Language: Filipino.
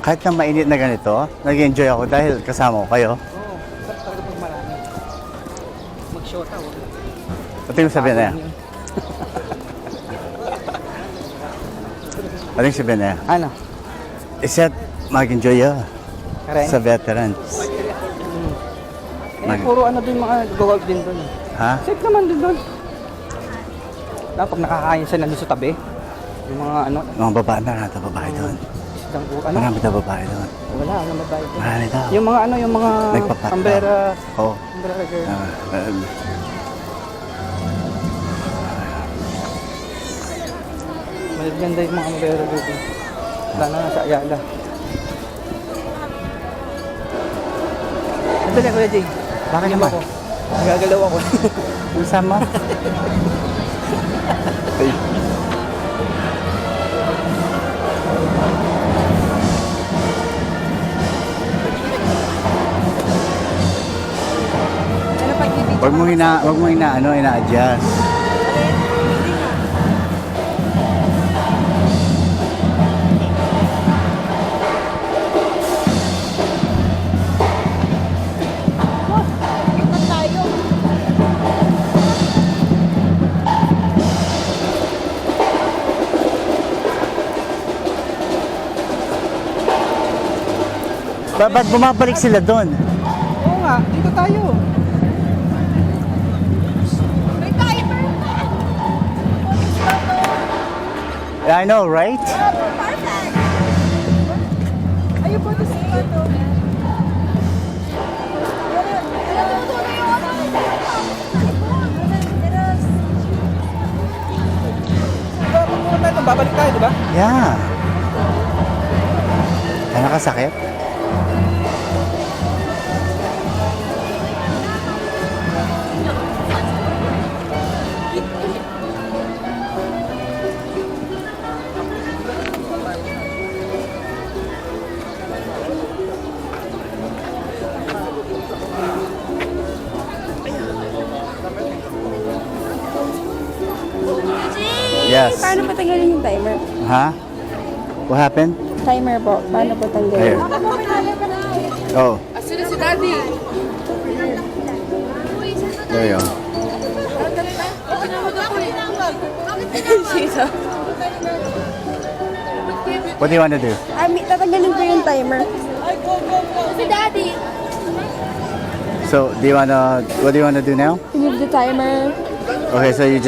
Kahit na mainit na ganito, nag-enjoy ako dahil kasama ko kayo. Oo, sarap talaga pag marami. Mag-shota, wala. Ito yung sabihin na yan. Ano yung sabihin na yan? Ano? Isa't mag-enjoy Karen? sa veterans. Puro ano din mga go-out din doon. Ha? Safe naman din doon. Pag nakakain siya nandun sa tabi, yung mga ano, Mga babae, marami na babae doon. isdang ano, Marami na babae doon. wala, ano mabayo doon. Marami daw. Yung mga ano, yung mga Nagpapat daw. umbrella, Oo. umbrella girl. Maganda yung mga umbrella girl doon. Wala na sa Ayala. Sandali, Kuya Jay. Bakit Tingnan naman? ako. Nagagalaw ako. Sama. Ay. Ano pa yung Wag mo ina-adjust. Ba't bumabalik sila doon? Oo nga, dito tayo. May timer na! I know, right? Perfect! Ayun po, ito si Pato. Diba, pag pumunta tayo, babalik tayo, di ba? Yeah. Kaya nakasakit? Yes. Paano patanggalin yung timer? Ha? What happened? Timer po. Paano patanggalin? Here. Oh. Asan na si Daddy? There you go. What do you want to do? Tatanggalin ko yung timer. Si Daddy! So, what do you want to do now? Remove the timer. Okay, so you just